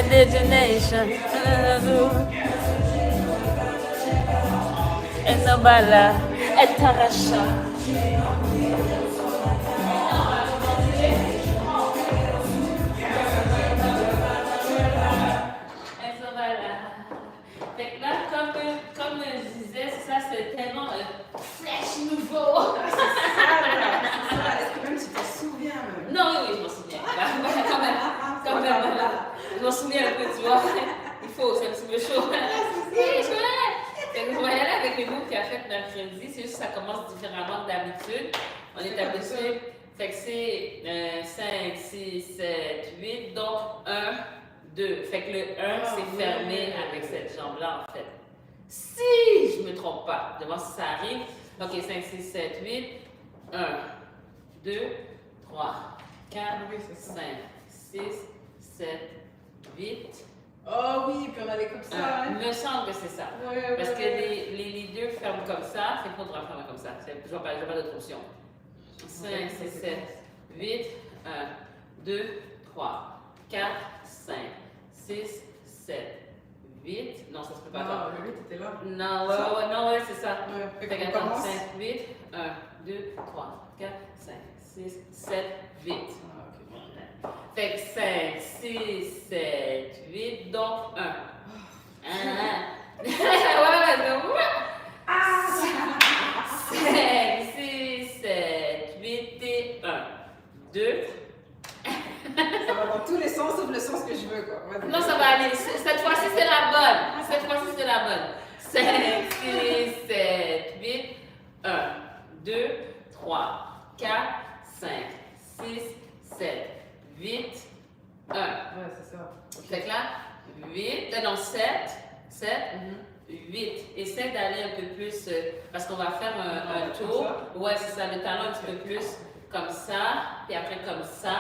Imagination. Enobala. Etarasha. Fait que là, comme je disais, ça c'est tellement fresh nouveau. Est-ce que même tu te souviens même? Non, oui, je m'en souviens. Quand même. Je m'en souviens un peu, tu vois. Il faut, c'est un petit peu chaud. Oui, je connais. Fait que je vais y aller avec les mots qu'il a fait mercredi. C'est juste que ça commence différemment que d'habitude. On est habitué. Fait que c'est 5, 6, 7, 8. Donc 1, 2. Fait que le 1, c'est fermé avec cette jambe-là, en fait. Si je ne me trompe pas, de voir si ça arrive. Ok, 5, 6, 7, 8. 1, 2, 3, 4, 5, 6, 7, 8. Oh oui, puis on allait comme ça. Il me semble que c'est ça. Ouais, Parce que les deux ferment comme ça, fait qu'on doit fermer comme ça. Je n'ai pas d'autre option. 5, 6, 7, 8. 1, 2, 3, 4, 5, 6, 7, 8. Non, ça se peut pas. Non, le 8 était là. Non, ouais, c'est ça. Ouais, Fait qu'on commence. 5, 8. 1, 2, 3, 4, 5, 6, 7, 8. Fait que 5, 6, 7, 8, donc 1. Ouais, c'est 5, 6, 7, 8 et 1. 2. Ça va dans tous les sens sauf le sens que je veux, quoi. Non, ça va aller. Cette fois-ci, c'est la bonne. 5, 6, 7, 8. 1, 2, 3, 4, 5, 6, 7, 8, 1. Ouais, c'est ça. Fait que là, 8, non, 7, 8. Essaie d'aller un peu plus, parce qu'on va faire un tour. Ouais, c'est ça, le talon un petit peu plus comme ça, puis après comme ça.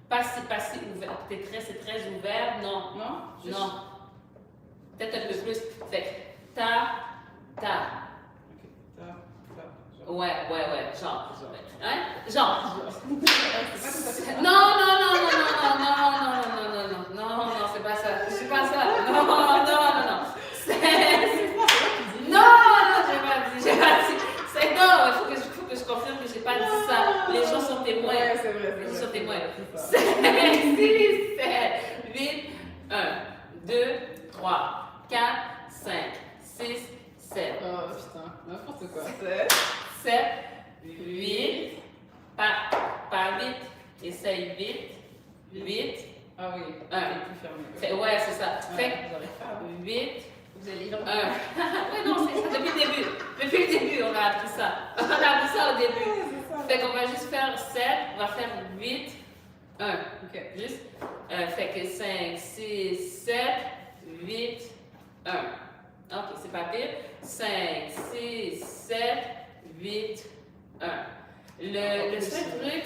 Pas si ouvert, c'est très ouvert, non. Non. Peut-être un peu plus. Fait que ta. Ouais, genre. Hein? Genre. Non, c'est pas ça. C'est pas ça. Non. J'ai pas dit. C'est non, il faut que je confirme que j'ai pas dit ça. Les gens sont témoins. Ouais, c'est vrai. Les gens sont témoins. 5, 6, 7, 8, 1, 2, 3, 4, 5, 6, 7. Oh putain, n'importe quoi. 7, 8, pas vite, essaye vite, 8, Ah oui, 1. plus fermé. Ouais, c'est ça. Fait 8, Vous allez lire. 1. Ouais, non, c'est ça, depuis le début. Depuis le début, on a appris ça. On a appris ça au début. Fait qu'on va juste faire 7, on va faire 8, 1. Ok. Juste. Fait que 5, 6, 7, 8, 1. Ok, c'est pas pire. 5, 6, 7, 8, 1. Le seul truc,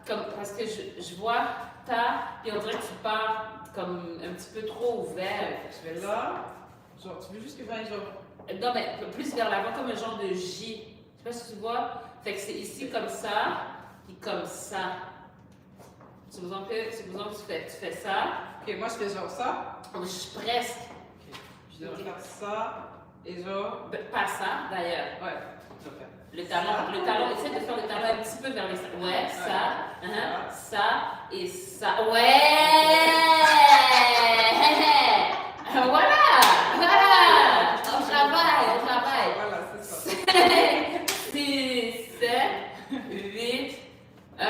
comme, parce que je vois puis on dirait que tu pars comme un petit peu trop ouvert. Je vais là. Genre, tu veux juste que j'aille genre. Non, mais plus vers l'avant, comme un genre de J. Je sais pas si tu vois. Fait que c'est ici comme ça, puis comme ça. Supposons que tu fais ça. Ok, moi je fais genre ça. Je suis presque. Ok. Je devrais faire ça. Et genre. Pas ça, d'ailleurs. Ouais. Le talon, essaie de faire le talon un petit peu vers les seins. Ouais, ça et ça. Ouais! Voilà! On travaille. Voilà, c'est ça. 5, 6, 7, 8, 1.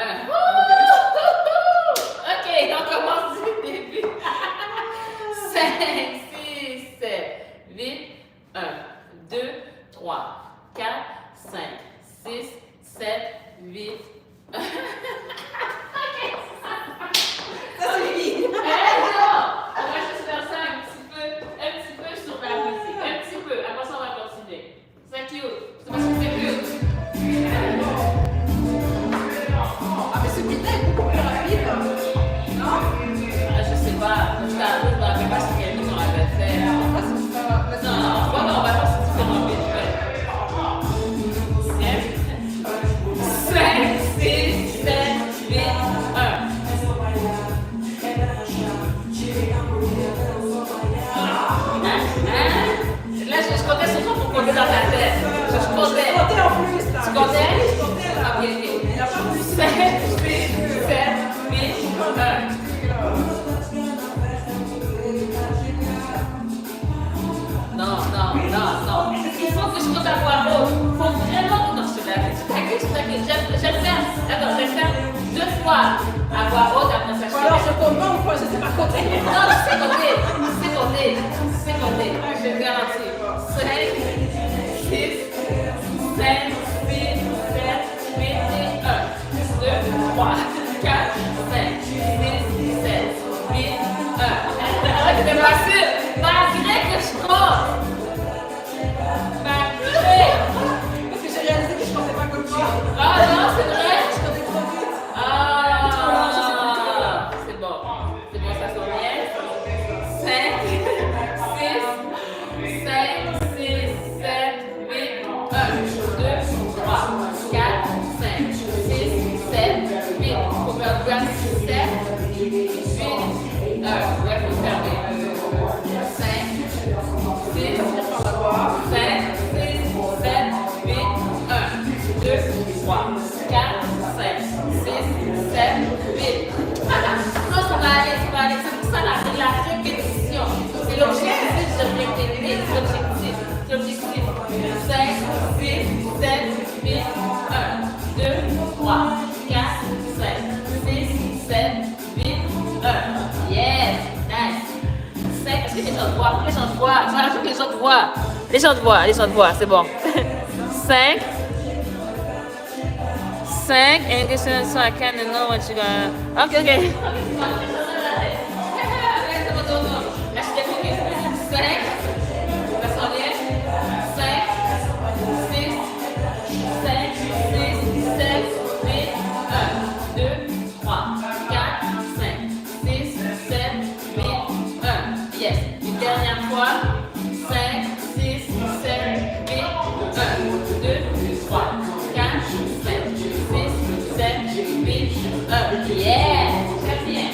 Ok, on commence du début. 5, 6, 7, 8, 1, 2, 3, 4, 5, 6, 7, 8. Ok. Ça suffit. On va juste faire ça un petit peu sur la musique. Un petit peu. Après ça, on va continuer. C'est cute. C'est parce que c'est cute. Ah, mais ce beat-là est beaucoup plus rapide. Non? Je sais pas. Je me rappelle pas si quelqu'un on avait fait. Non, on va faire ce différent beat. 5, 6, 7. il faut que je compte à voix haute. Il faut vraiment que non, je te t'inquiète. Je vais le faire. D'accord, je vais le faire 2 fois à voix haute après ça. Ou alors je comprends ou quoi, je sais pas compter. Non, je sais compter. Je te garantis. 5, 6, 7, 8, 7, 8 et 1. 2, 3, 4, 5, 6, 7, 8, 1. Je n'étais pas sûre. Malgré que je compte. Malgré. Parce que j'ai réalisé que je comptais pas comme toi. Ah non, c'est vrai. Je comptais trop vite. Ah, c'est bon. C'est bon, ça sonne bien. 5, 6, 7, 8, 1, 2, 3, 4, 5, 6, 7, 8. Faut faire 7, 8, 1. Ouais, faut fermer. 5, 6, 7, 8, 1, 2, 3, 4, 5, 6, 7, 8. Non, ça va aller. C'est pour ça la répétition. C'est l'objectif de répéter. C'est l'objectif. 5, 6, 7, 8, 1, 2, 3, 4, 5, 6, 7, 8, 1. Yes, nice. 5, est-ce que les gens voient? Les gens voient. Il faut que les gens voient. Les gens voient, c'est bon. 5. 5, in addition, so I kind of know what you're gonna. Okay. Là, je t'ai focus. 5, ça sent bien. 5, 6, 7, 8, 1, 2, 3, 4, 5, 6, 7, 8, 1. Yes. Une dernière fois. 5, 6, 7, 8, 1, 2, 3, 4, 5, 6, 7, 8, 1. Yeah! Très bien.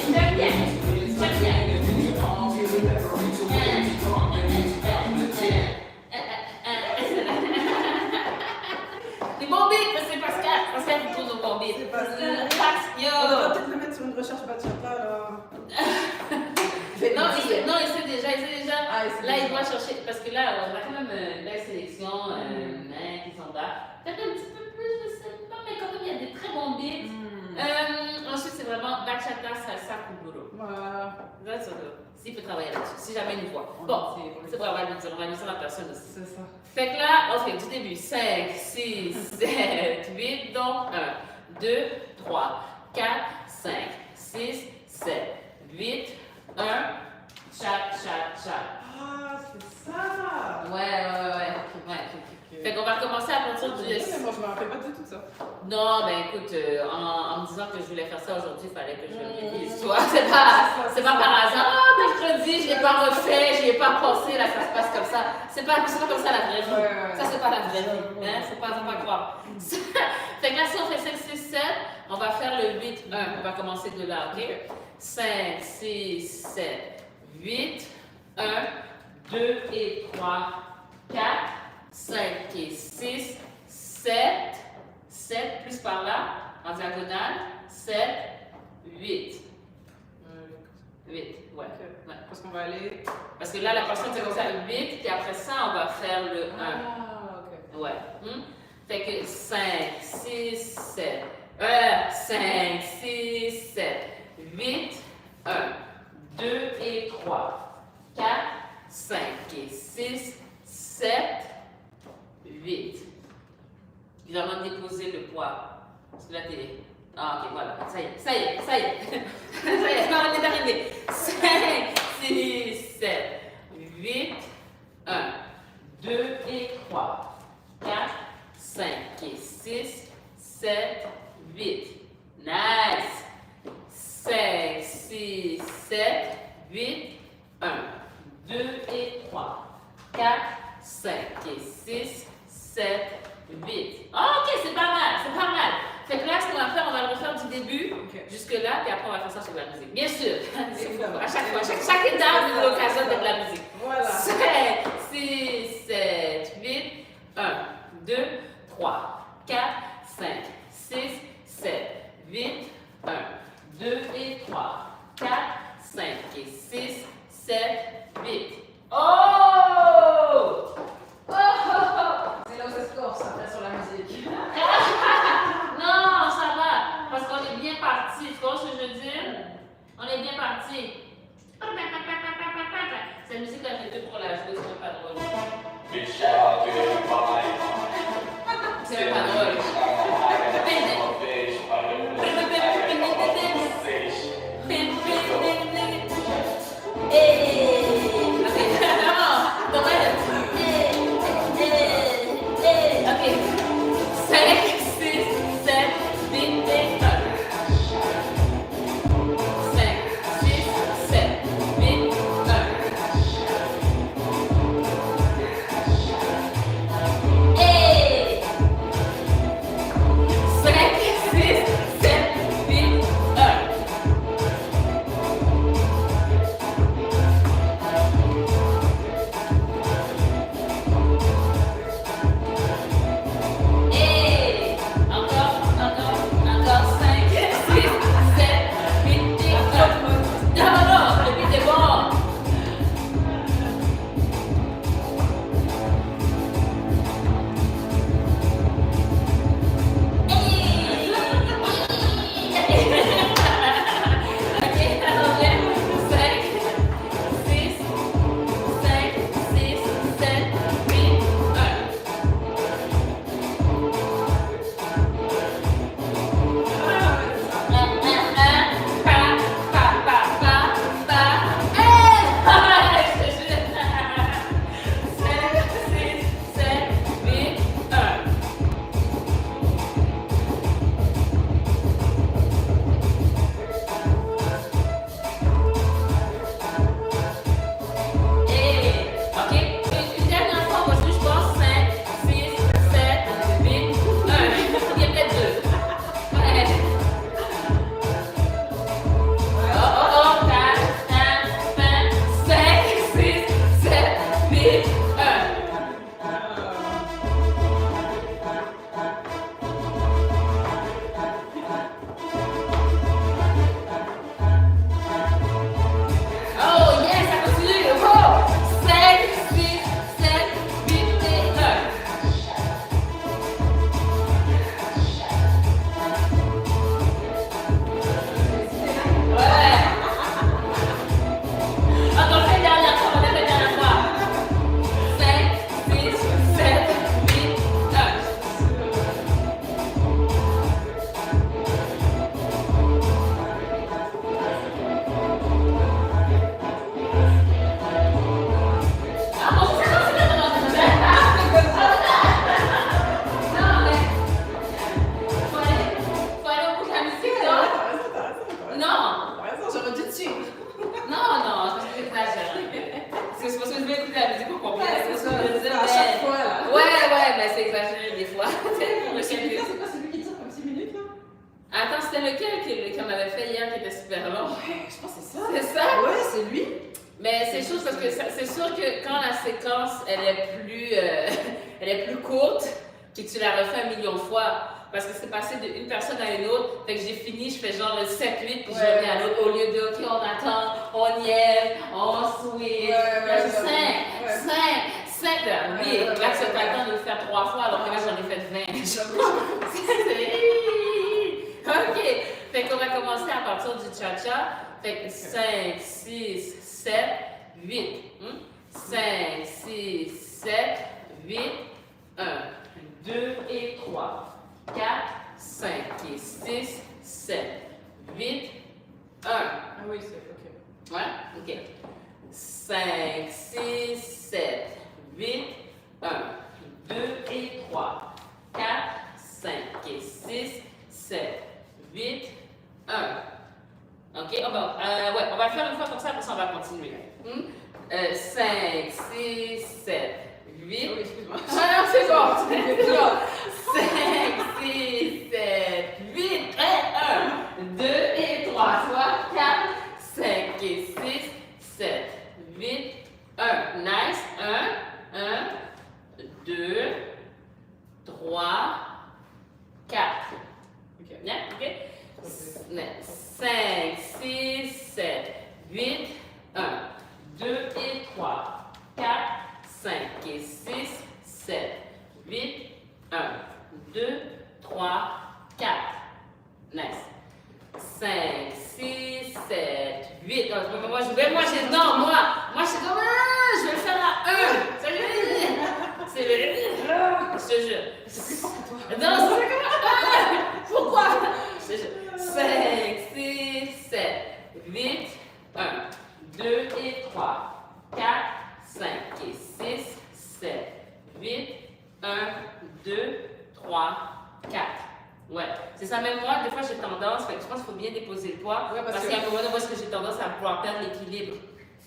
Les bons beats, c'est Pascal qui trouve nos bons beats. C'est Pascal. Yo! On devrait peut-être le mettre sur une recherche Bachata alors. Non, il sait déjà. Ah, il sait Là, il déjà. doit chercher, parce que là, on a quand même une belle sélection, qui sont là. Peut-être un petit peu plus, je sais pas, mais quand même, il y a des très bons beats. Ensuite, c'est vraiment bachata, salsa, kuduro. Voilà. That's all. S'il peut travailler là-dessus, si jamais il nous voit. Bon, c'est pour avoir le dire, on va dire ça à la personne aussi. C'est ça. Fait que là, ok, du début, 5, 6, 7, 8, donc 1, 2, 3, 4, 5, 6, 7, 8, 1, chat. Ah, c'est ça. Ouais. Fait qu'on va commencer à partir du... Mais moi, je me rappelle pas de tout ça. Non, ben écoute, en me disant que je voulais faire ça aujourd'hui, il fallait que je répète l'histoire. C'est pas par hasard. Ah, mercredi, je l'ai pas refait, je n'y ai pas pensé, là, ça se passe comme ça. C'est pas comme ça la vraie vie. Ouais. Ça, c'est pas la vraie vie. Hein? Faut pas croire. Fait que là, si on fait 5, 6, 7, on va faire le 8, 1. On va commencer de là, ok? 5, 6, 7, 8, 1, 2 et 3, 4, 5 et 6, 7 plus par là, en diagonale, 7, 8. 8, ouais. Parce qu'on va aller. Parce que là, la personne, c'est comme ça, 8, puis après ça, on va faire le 1. Ah, ok. Ouais. Fait que 5, 6, 7. 5, 6, 7, 8, 1, 2 et 3, 4, 5 et 6, 7, 8. Il va même déposer le poids. Parce que là, t'es. Ah, ok, voilà. Ça y est. Ça y est, non, on est arrivé. 5, 6, 7, 8, 1, 2 et 3, 4, 5 et 6, 7, 8. Nice. 5, 6, 7, 8, 1, 2 et 3, 4, 5 et 6, 7, 8. Ok, c'est pas mal. Fait que là, ce qu'on va faire, on va le refaire du début jusque-là, puis après, on va faire ça sur la musique. Bien sûr. À chaque fois, chaque étape, c'est l'occasion de la musique. Voilà. 5, 6, 7, 8, 1, 2, 3, 4, 5, 6, 7, 8, 1, 2 et 3, 4, 5 et 6, 7, 8. Oh! Oh! quoi. Je me souviens plus. C'est quoi celui qui dure comme 6 minutes là? Attends, c'était lequel qu'on avait fait hier qui était super long? Ouais, je pense que c'est ça. C'est ça? Ouais, c'est lui. Mais c'est sûr parce que c'est sûr que quand la séquence elle est plus courte, puis que tu la refais 1 million de fois, parce que c'est passé d'une personne à une autre, fait que j'ai fini, je fais genre le 7-8, puis je reviens à l'autre, au lieu de ok, on attend, on y est, on switch, là c'est 5, 8, là tu t'attends de le faire 3 fois, alors que là j'en ai fait 20. Ok, fait qu'on va commencer à partir du cha-cha, fait que 5, 6, 7, 8. 5, 6, 7, 8, 1, 2 et 3, 4, 5 et 6, 7, 8, 1. Ah oui, c'est ok. Ouais, ok. 5, 6, 7, 8, 1, 2 et 3, 4, 5 et 6, 7, 8, 1. Ok, on va le faire une fois comme ça, après ça on va continuer. 5, 6, 7, 8. Oui, excuse-moi. Ah non, c'est bon. 5, 6, 7, 8. 1, 2 et 3 fois 4, 5 et 6, 7, 8, 1. Nice. 1, 2, 3, 4. Ok. Bien, ok? 5, 6, 7, 8, 1, 2 et 3, 4, 5 et 6, 7, 8, 1, 2, 3, 4. Nice. 5, 6, 7, 8. Oh, moi, j'ai non, moi, je suis comme, je vais le faire à 1. Sérieux? C'est le. Je te jure. Non, c'est comme, pourquoi? Je te jure. 5, 6, 7, 8, 1, 2 et 3, 4, 5 et 6, 7, 8, 1, 2, 3, 4. Ouais, c'est ça, même moi, des fois j'ai tendance, fait que je pense qu'il faut bien déposer le poids, Ouais, parce qu'il y a un moment où j'ai tendance à pouvoir perdre l'équilibre.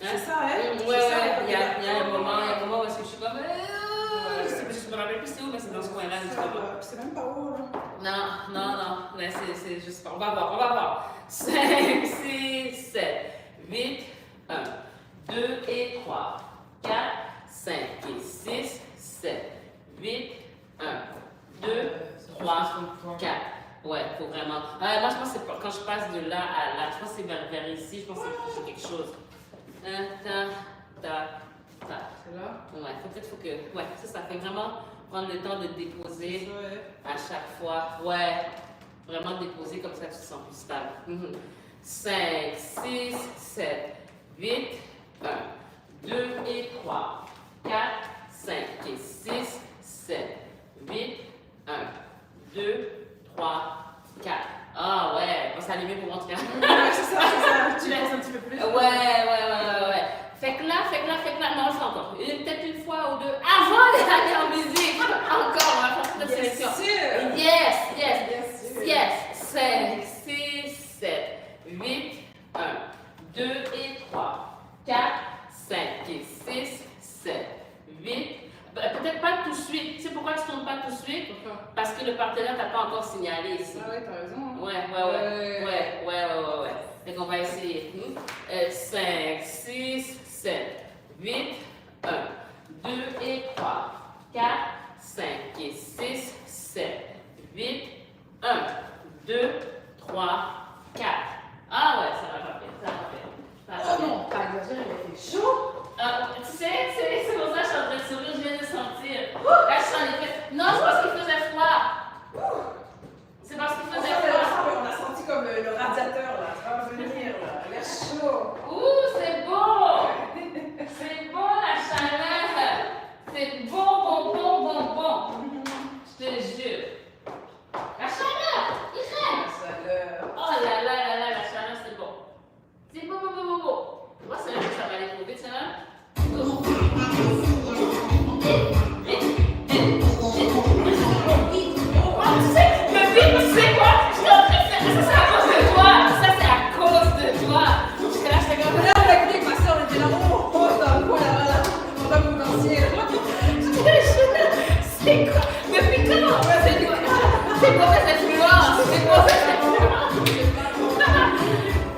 Hein? C'est ça, hein? Ouais, il y a un moment où est-ce que je suis comme, je me rappelle plus c'est où, mais c'est dans ce coin-là, justement. C'est même pas où, là. Non, mais c'est juste pas. On va voir. 5, 6, 7, 8, 1, 2 et 3, 4, 5 et 6, 7, 8, 1, 2, 3, 4. Ouais, faut vraiment. Moi, je pense que c'est quand je passe de là à là, je pense que c'est vers ici, je pense que c'est quelque chose. C'est là? Ouais, faut que. Ouais, ça fait vraiment prendre le temps de déposer à chaque fois. Ouais, vraiment déposer comme ça, tu te sens plus stable. 5, 6, 7, 8, 1, 2 et 3, 4, 5 et 6, 7, 8, 1, 2, 3, 4. Ah ouais, on s'allumer pour montrer. C'est ça. Tu laisses un petit peu plus. Ouais. Fait que là, non, je fais encore. Peut-être une fois ou deux avant d'aller en musique. Encore, on va faire cette sélection. Yes. 5, 6, 7, 8, 1, 2 et 3, 4, 5 et 6, 7, 8. Peut-être pas tout de suite. Tu sais pourquoi tu ne tournes pas tout de suite? Pourquoi? Parce que le partenaire t'a pas encore signalé ici. Ah ouais, t'as raison. Hein. Ouais. Fait qu'on va essayer. 5, 6, 7, 8, 1, 2 et 3, 4, 5 et 6, 7, 8, 1, 2, 3, 4. Ah ouais, ça va pas bien. Oh non, t'as exagéré, mais t'es chaud. Tu sais, c'est pour ça que je suis en train de sourire, je viens de sentir. Là, je sens les fesses. Non, c'est parce qu'il faisait froid. C'est parce qu'il faisait froid. On a senti comme le radiateur là, ça va venir là, il est chaud. Ouh, c'est beau. C'est beau la chaleur. C'est bon. Je te jure. La chaleur, il rêve. La chaleur. Oh là, la chaleur, c'est bon. C'est beau. Moi, c'est là que ça va aller trop vite, ça va? Go. Tu sais, le beat, tu sais quoi? Je suis en train de faire ça, c'est à cause de toi. Ça, c'est à cause de toi. J'étais là, j'étais comme... Là, avec ma soeur, on était là, dans le coin là, on va vous danser. C'est quoi? Depuis quand? des mauvaises influences. Des mauvaises influences.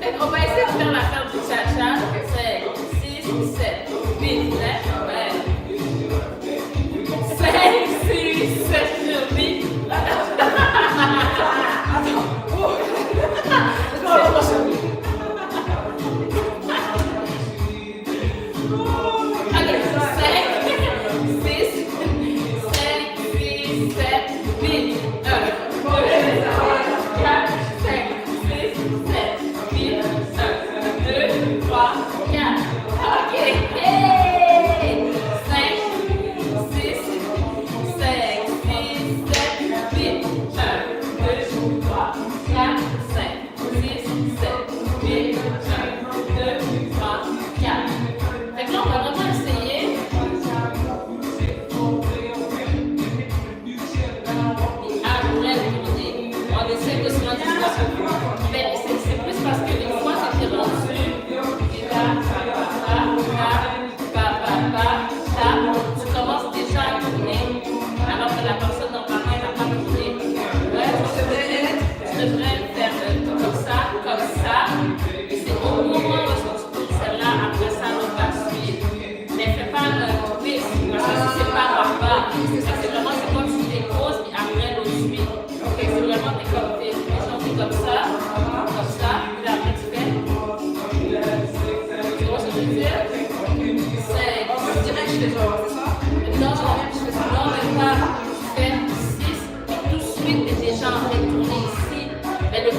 Fait qu'on va essayer de faire l'affaire du cha-cha. 5, 6, 7, 8, 9, ouais. 5, 6, 7, 8.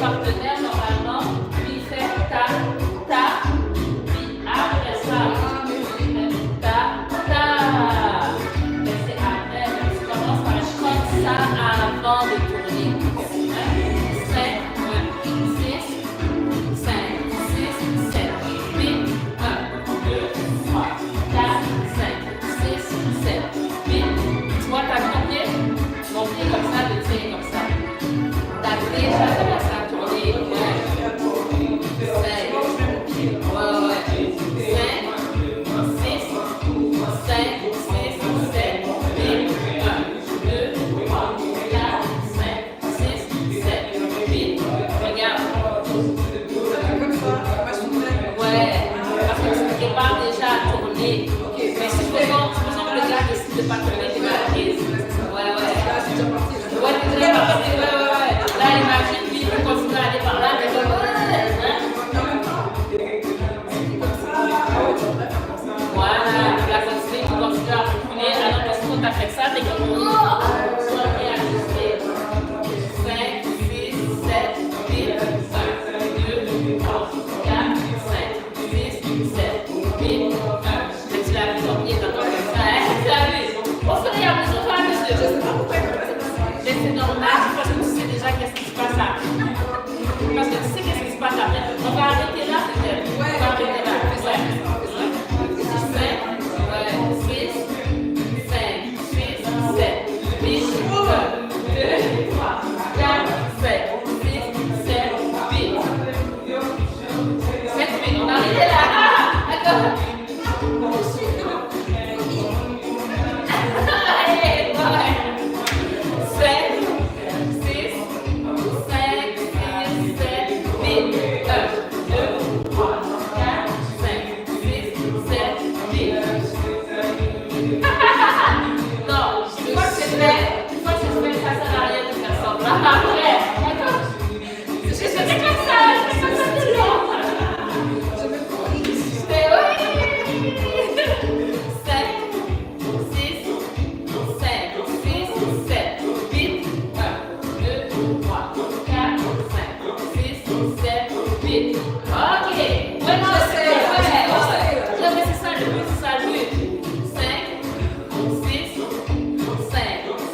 Partenaire, normalement, lui fait ta, puis après ça, ta. Mais c'est après, tu commences par comme ça avant de tourner. 5, 6, 5, 6, 7, 8, 1, 2, 3, 4, 5, 6, 7, 8. Tu vois, t'as compté? Mon pied comme ça, le tien comme ça. T'as déjà commencé à tourner. De pas tourner tes balises. Ouais. Là, imagine, lui, il peut continuer à aller par là, mais voilà, il va continuer, il continue à reculer. Alors, parce qu'on t'a fait ça, t'es comme, soit réajusté. 5, 6, 7, 8, 1, 2, 3, 4, 5, 6, 7, 8, 1. Mais tu l'as vu combien de temps comme ça, hein? Tu l'as vu? On se regarde, on se fait un monsieur. Mais c'est normal, parce que tu sais déjà qu'est-ce qui se passe après. Parce que tu sais qu'est-ce qui se passe après. On va arrêter là, peut-être. On va arrêter là. 5,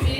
6,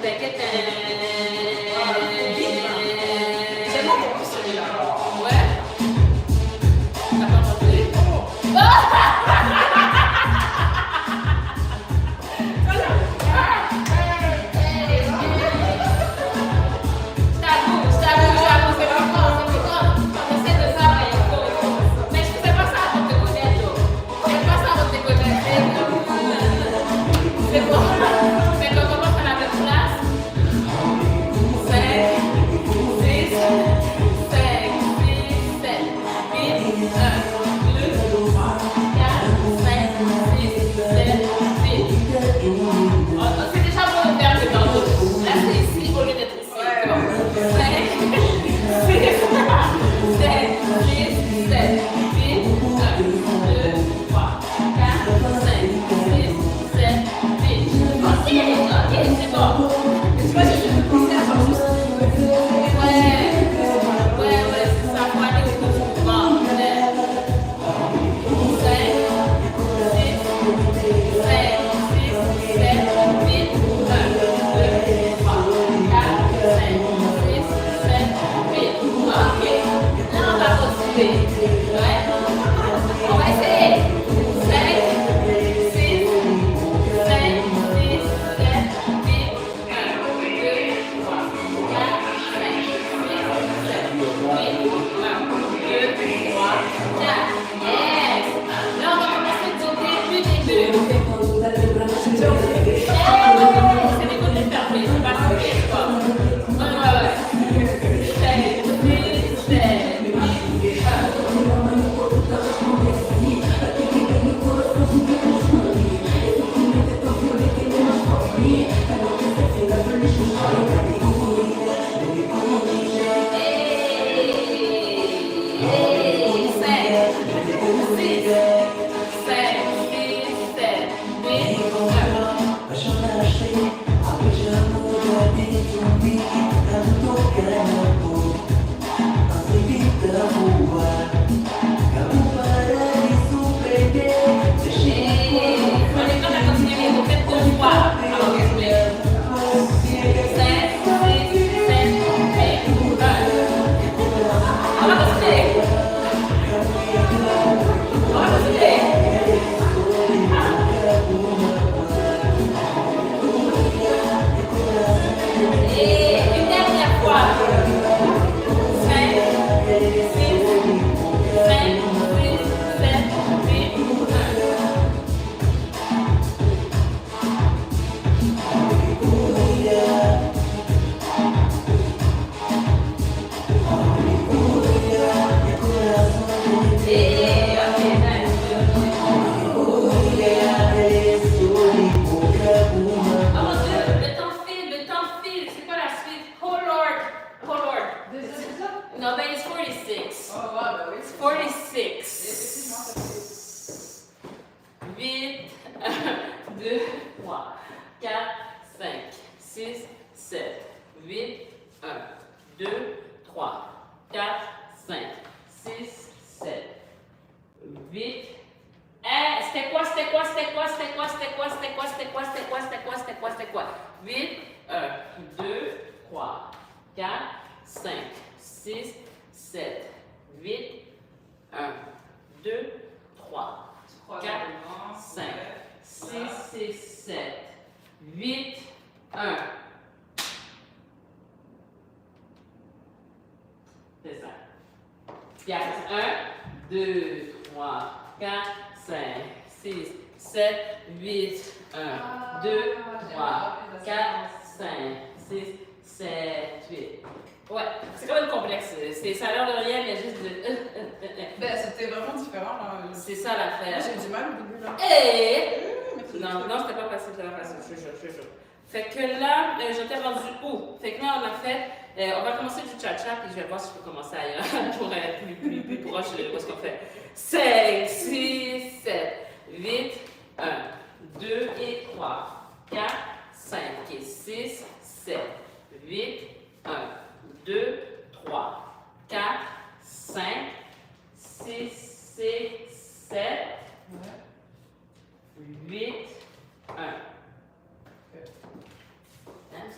J'ai pas entendu celui-là. Ouais. T'as pas entendu? C'est déjà bon de faire que dans l'autre. Là, c'est ici au lieu d'être ici. C'est bon. 5, 6, 7, 6, 7, 8, 1, 2, 3, 4, 5, 6, 7, 8. Ok, c'est bon. Tu vois, j'ai fait le concert, genre juste. Ouais, c'est ça. Faut aller au bout du mouvement. 5,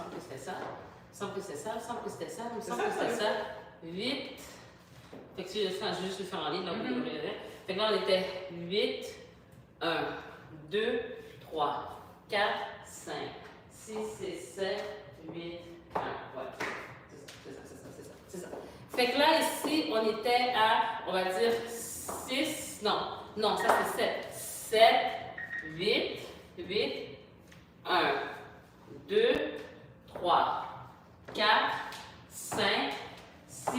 semble que c'était ça. Il me semble que c'était ça, il me semble que c'était ça, il me semble que c'était ça. 8. Fait que si je juste le faire en ligne, donc fait que là, on était 8, 1, 2, 3, 4, 5, 6, 6, 7, 8, 1. Ouais. C'est ça. Fait que là, ici, on était à, on va dire, 6, non, ça c'est 7, 8, 1, 2, 3, 4, 5, 6,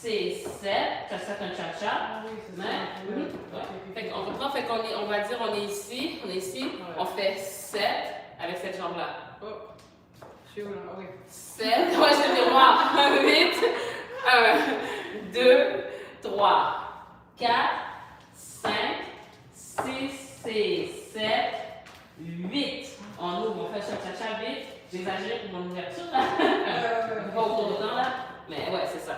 7. Ça, c'est un cha-cha. Ah oui, c'est ça. Fait qu'on comprend, fait qu'on est, on va dire, on est ici, on fait 7 avec cette jambe-là. Oh, je suis où là? Ah oui. 7, ouais, je vais voir. 8, 1, 2, 3, 4, 5, 6, 7, 8. On ouvre, on fait cha-cha 8. J'exagère pour mon ouverture là. Pas autour de temps là. Mais ouais, c'est ça.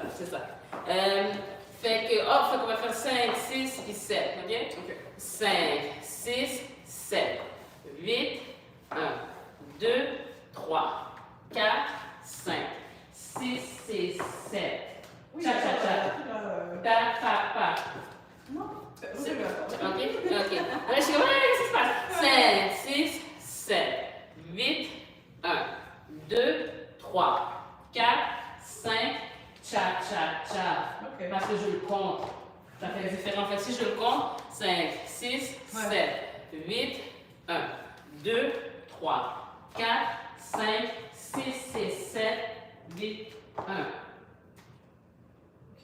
Fait qu'on va faire 5, 6 et 7. OK? 5, 6, 7, 8, 1, 2, 3, 4, 5, 6, 7. Cha-cha-cha. Ta-pa-pa. Non, OK? OK. Je suis comme, qu'est-ce qui se passe? 5, 6, 7, 8, 1, 2, 3, 4, 5, cha-cha-cha. Ok. Parce que je le compte. Ça fait différent. Fait que si je le compte, 5, 6, 7, 8, 1, 2, 3, 4, 5, 6, 7, 8, 1. Ok.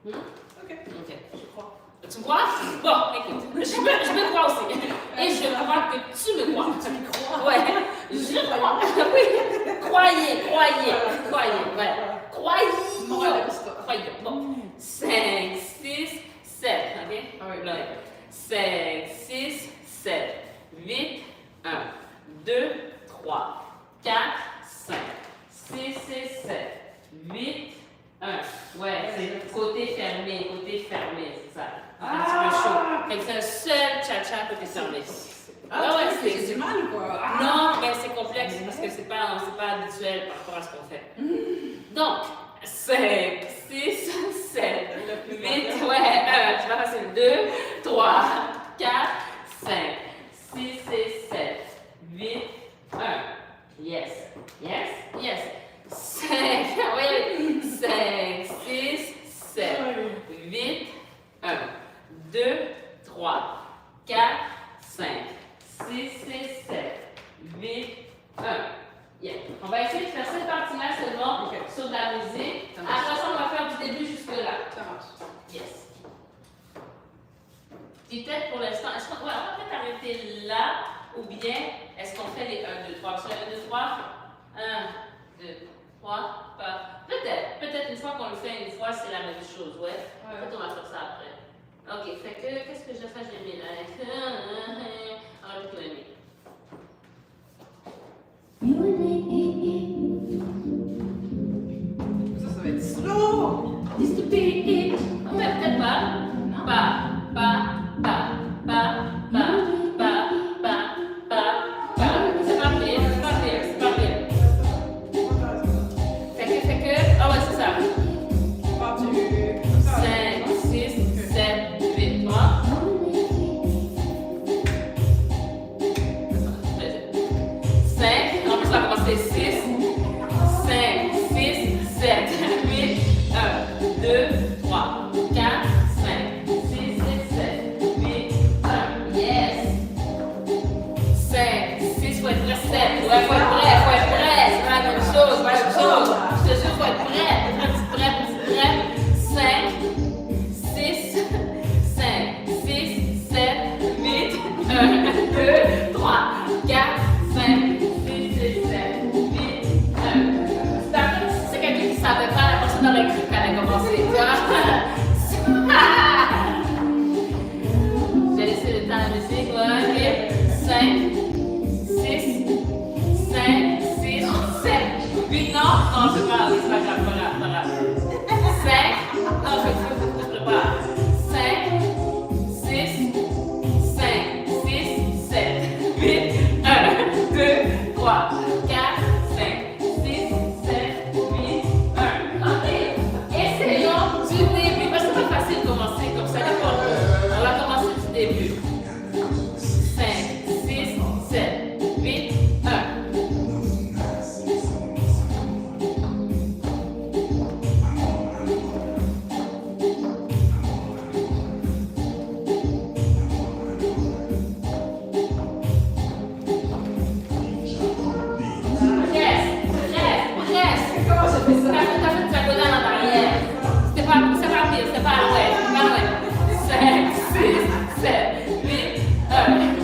Ok, je crois. Tu me crois? Bon, écoute, je me crois aussi. Et je crois que tu me crois. Tu me crois? Ouais, je crois. Oui, croyez, ouais. Croyez. Bon, 5, 6, 7, ok? Ah oui. Là, 5, 6, 7, 8, 1, 2, 3, 4, 5, 6, 7, 8, 1. Ouais, c'est côté fermé, c'est ça. C'est un petit peu chaud. Fait que c'est un seul cha-cha côté fermé. Ah ouais, c'est du mal ou quoi? Non, mais c'est complexe parce que c'est pas habituel par rapport à ce qu'on fait. Donc, 5, 6, 7, 8, ouais, c'est pas facile. 2, 3, 4, 5, 6, 7, 8, 1. Yes. 5, oui, 5, 6, 7, 8, 1, 2, 3, 4, 5, 6, 7, 8, 1. Yeah. On va essayer de faire cette partie-là seulement sur de la musique. Après ça, on va faire du début jusque-là. Ça marche. Yes. Et peut-être pour l'instant, est-ce qu'on va peut-être arrêter là ou bien est-ce qu'on fait les 1, 2, 3? Sur les 1, 2, 3, 1, 2, 3, peut-être une fois qu'on le fait une fois, c'est la même chose, ouais. Peut-être on va faire ça après. Ok, fait que, qu'est-ce que je fais? J'ai mis là. On va plutôt aimer. Ça va être slow! Stupide. Mais peut-être pas. Pas. C'est pas pire. Fait que, ah ouais, c'est ça. 5, 6, 7, 8, 3. 5, en plus, on va commencer 6, 5, 6, 7, 8, 1, 2, 3, 4, 5, 6, 7, 8, 1. Yes. 5, 6, faut être prêt, 7. Ouais, faut être prêt. C'est pas la même chose. Je te jure, faut être prêt. Petit prêt. 5, 6, 7, 8, 1, 2, 3, 4, 5, 6, 7, 8, 1. C'est quelqu'un qui ne savait pas, la personne aurait cru qu'elle allait commencer. J'ai laissé le temps à la musique. Ouais, 5, 6, 7, 8. Non, c'est pas grave, pas grave. 5, non, je prépare. 5, 6, 7, 8, 1, 2, 3, 4, 5, 6, T'as fait diagonale en arrière. C'est pas pire, c'est pas loin. 5, 6, 7, 8, 1.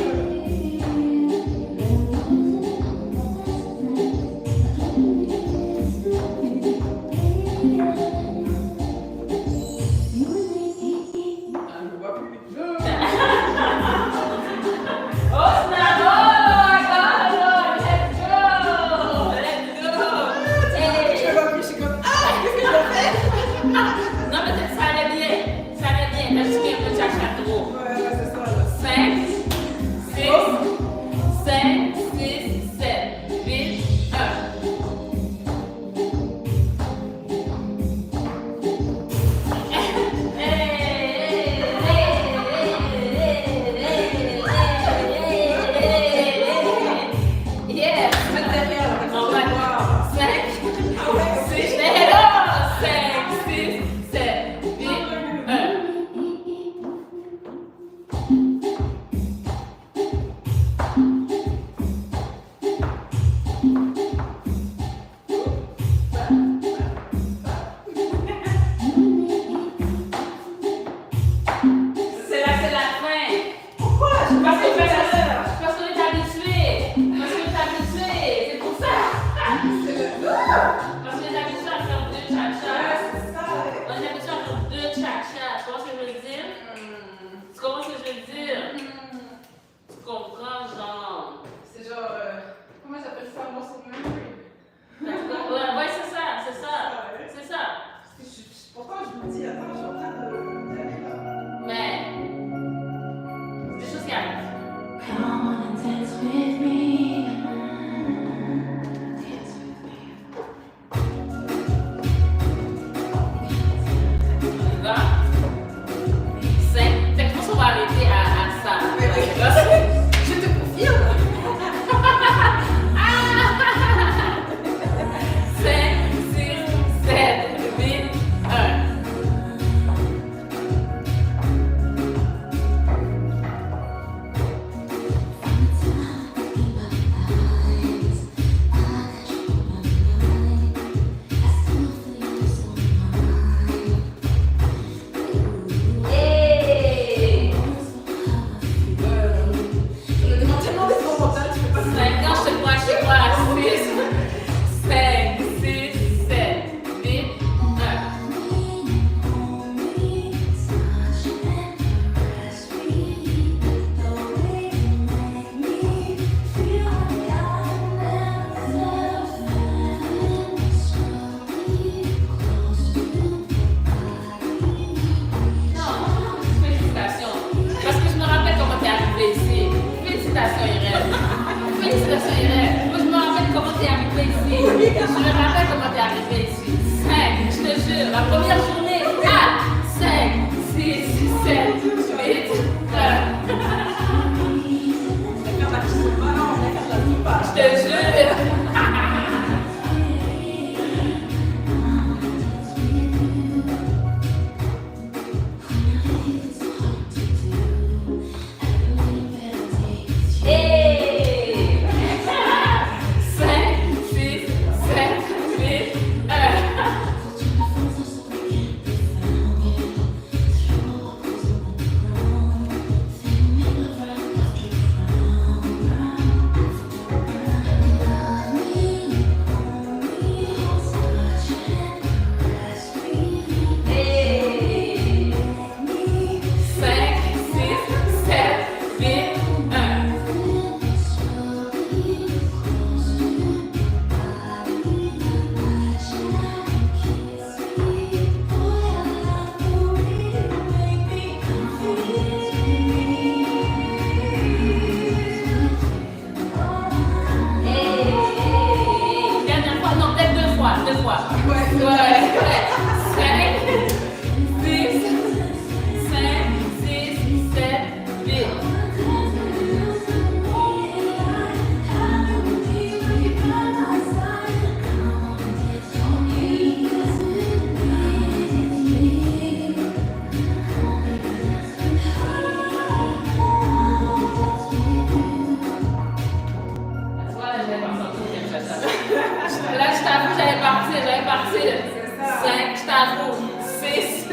Là, je t'avoue, j'allais partir. 5, je t'avoue. 6,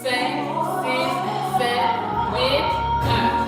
5, 6, 7, 8, 1.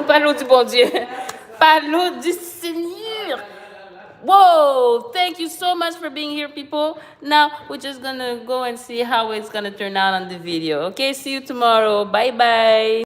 Pas l'eau du bon Dieu. Pas l'eau du Seigneur. Whoa, thank you so much for being here, people. Now, we're just gonna go and see how it's gonna turn out on the video. Okay, see you tomorrow. Bye-bye.